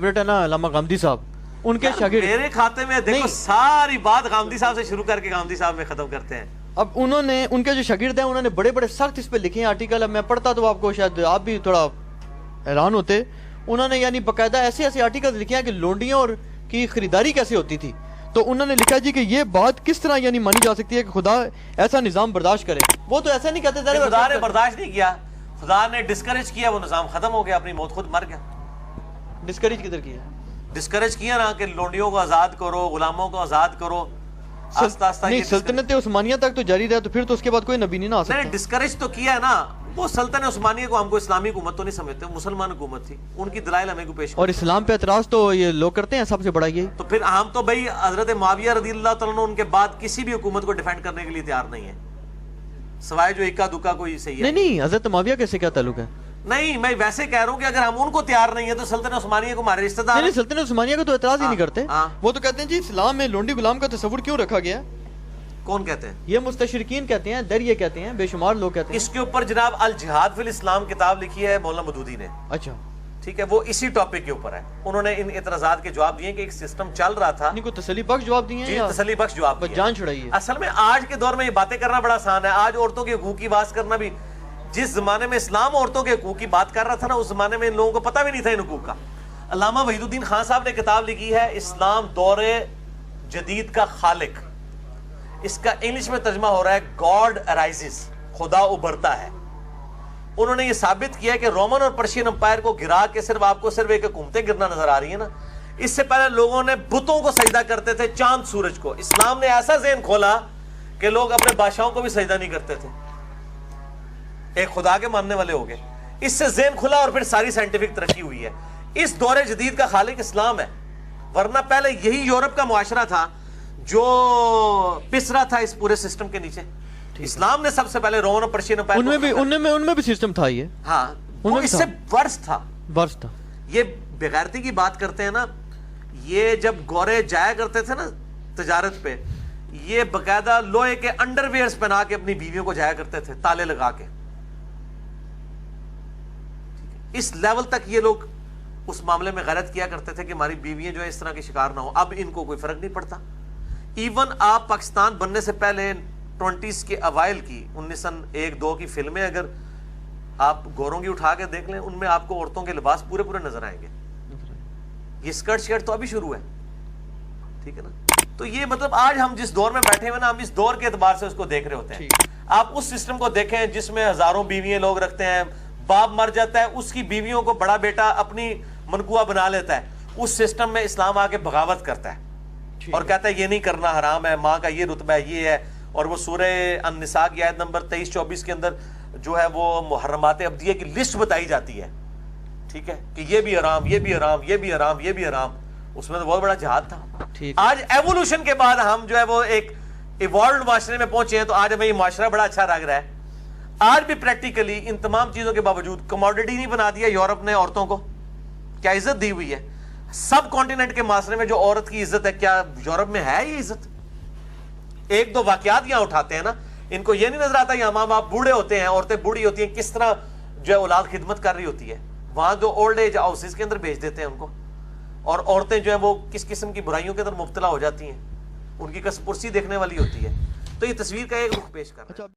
ہے نا علامہ غامدی صاحب، ان کے شاگرد میرے کھاتے میں دیکھو ساری بات غامدی صاحب سے شروع کر کے غامدی صاحب میں ختم کرتے ہیں. اب انہوں نے ان کے جو شاگرد ہیں انہوں نے بڑے بڑے سخت اس پہ لکھے ہیں آرٹیکل. اب میں پڑھتا تو آپ کو شاید آپ بھی تھوڑا حیران ہوتے. انہوں نے یعنی باقاعدہ ایسے ایسے آرٹیکل لکھے ہیں کہ لونڈیوں اور کی خریداری کیسے ہوتی تھی. تو انہوں نے لکھا جی کہ یہ بات کس طرح یعنی مانی جا سکتی ہے کہ خدا ایسا نظام برداشت کرے. وہ تو ایسا نہیں کہتے تھے خدا نے برداشت نہیں کیا، خدا نے ڈسکریج کیا، وہ نظام ختم ہو گیا، اپنی موت خود مر گیا. ڈسکریج کدھر کیا؟ ڈسکریج کیا نا کہ لونڈیوں کو آزاد کرو، غلاموں کو آزاد کرو. آہستہ آہستہ نہیں سلطنت عثمانیہ تک تو جاری رہا، تو پھر تو اس کے بعد کوئی نبی نہیں نہ آ سکتا. ڈسکریج تو کیا ہے نا. وہ سلطنت عثمانیہ کو ہم کو اسلامی حکومت تو نہیں سمجھتے، مسلمان حکومت تھی. ان کی دلائل ہمیں کو پیش اور اسلام پہ اعتراض تو یہ لوگ کرتے ہیں سب سے بڑا یہی. تو پھر ہم تو بھائی حضرت معاویہ رضی اللہ تعالیٰ عنہ ان کے بعد کسی بھی حکومت کو ڈیفینڈ کرنے کے لیے تیار نہیں ہے، سوائے جو اکا دکا کوئی صحیح ہے. نہیں حضرت معاویہ کیسے کیا تعلق ہے؟ نہیں میں ویسے کہہ رہا ہوں کہ اگر ہم ان کو تیار نہیں ہے تو سلطنت عثمانیہ کو ہمارے رشتہ دار. نہیں سلطنت عثمانیہ کو تو اعتراض ہی نہیں کرتے. وہ تو کہتے ہیں جی اسلام میں لونڈی غلام کا تصور کیوں رکھا گیا؟ کون کہتے ہیں؟ یہ مستشرقین کہتے ہیں، در یہ کہتے ہیں، بے شمار لوگ کہتے ہیں. اس کے اوپر جناب الجہاد فی الاسلام کتاب لکھی ہے مولانا مودودی نے. اچھا ٹھیک ہے، وہ اسی ٹاپک کے اوپر ہے. انہوں نے ان اعتراضات کے جواب دیے کہ ایک سسٹم چل رہا تھا. نہیں کوئی تسلی بخش جواب دیے ہیں یا تسلی بخش جواب دیے؟ جان چھڑائی ہے. اصل میں آج کے دور میں یہ باتیں کرنا بڑا آسان ہے. آج عورتوں کے حقوق کی بات کرنا بھی، جس زمانے میں اسلام عورتوں کے حقوق کی بات کر رہا تھا نا، اس زمانے میں ان لوگوں کو پتہ بھی نہیں تھا ان حقوق کا. علامہ وحید الدین خان صاحب نے کتاب لکھی ہے اسلام دور جدید کا خالق. اس کا انگلش میں ترجمہ ہو رہا ہے گاڈ ارائزز، خدا ابھرتا ہے. انہوں نے یہ ثابت کیا کہ رومن اور پرشین امپائر کو گرا کے صرف آپ کو صرف ایک حکومتیں گرنا نظر آ رہی ہیں نا. اس سے پہلے لوگوں نے بتوں کو سجدہ کرتے تھے، چاند سورج کو. اسلام نے ایسا ذہن کھولا کہ لوگ اپنے بادشاہوں کو بھی سجدہ نہیں کرتے تھے، ایک خدا کے ماننے والے ہو گئے. اس سے ذہن کھلا اور پھر ساری سائنٹیفک ترقی ہوئی ہے. اس دور جدید کا خالق اسلام ہے، ورنہ پہلے یہی یورپ کا معاشرہ تھا جو پس رہا تھا اس پورے سسٹم کے نیچے. اسلام نے سب سے پہلے رومن اور پرشین امپائر ان میں بھی سسٹم تھا. یہ ہاں وہ اس سے ورس تھا. یہ بغیرتی کی بات کرتے ہیں نا، یہ جب گورے جایا کرتے تھے نا تجارت پہ، یہ باقاعدہ لوہے کے انڈر ویئرز پہنا کے اپنی بیویوں کو جایا کرتے تھے، تالے لگا کے. اس لیول تک یہ لوگ اس معاملے میں غیرت کیا کرتے تھے کہ ہماری بیویاں جو ہے اس طرح کی شکار نہ ہو. اب ان کو کوئی فرق نہیں پڑتا. ایون آپ پاکستان بننے سے پہلے 20s کے اوائل کی 1901-2 کی فلمیں اگر آپ گوروں کی اٹھا کے دیکھ لیں، ان میں آپ کو عورتوں کے لباس پورے پورے نظر آئیں گے. یہ اسکرٹ شرٹ تو ابھی شروع ہے، ٹھیک ہے نا. تو یہ مطلب آج ہم جس دور میں بیٹھے ہوئے نا، ہم اس دور کے اعتبار سے اس کو دیکھ رہے ہوتے ہیں. آپ اس سسٹم کو دیکھیں جس میں ہزاروں بیویاں لوگ رکھتے ہیں، باپ مر جاتا ہے، اس کی بیویوں کو بڑا بیٹا اپنی منقوہ بنا لیتا ہے. اس سسٹم میں اسلام آ کے بغاوت کرتا ہے اور کہتا ہے یہ نہیں کرنا حرام ہے، ماں کا یہ رتبہ ہے، یہ ہے. اور وہ سورہ النساء کی آیت نمبر 23-24 کے اندر جو ہے وہ محرمات ابدیہ کی لسٹ بتائی جاتی ہے، ٹھیک ہے، کہ یہ بھی حرام، یہ بھی حرام، یہ بھی حرام، یہ بھی حرام. اس میں تو بہت بڑا جہاد تھا. آج ایوولوشن کے بعد ہم جو ہے وہ ایک ایوالوڈ معاشرے میں پہنچے ہیں، تو آج ہمیں یہ معاشرہ بڑا اچھا لگ رہا ہے. آج بھی پریکٹیکلی ان تمام چیزوں کے باوجود کموڈٹی نہیں بنا دیا یورپ نے عورتوں کو. کیا عزت دی ہوئی ہے سب کانٹیننٹ کے معاشرے میں؟ جو عورت کی عزت ہے، کیا یورپ میں ہے یہ عزت؟ ایک دو واقعات یہاں اٹھاتے ہیں نا، ان کو یہ نہیں نظر آتا یہاں ماں باپ بوڑھے ہوتے ہیں، عورتیں بوڑھی ہوتی ہیں، کس طرح جو ہے اولاد خدمت کر رہی ہوتی ہے. وہاں جو اولڈ ایج ہاؤسز کے اندر بھیج دیتے ہیں ان کو، اور عورتیں جو ہیں وہ کس قسم کی برائیوں کے اندر مبتلا ہو جاتی ہیں. ان کی کس پرسی دیکھنے والی ہوتی ہے. تو یہ تصویر کا ایک رخ پیش کر رہا ہے.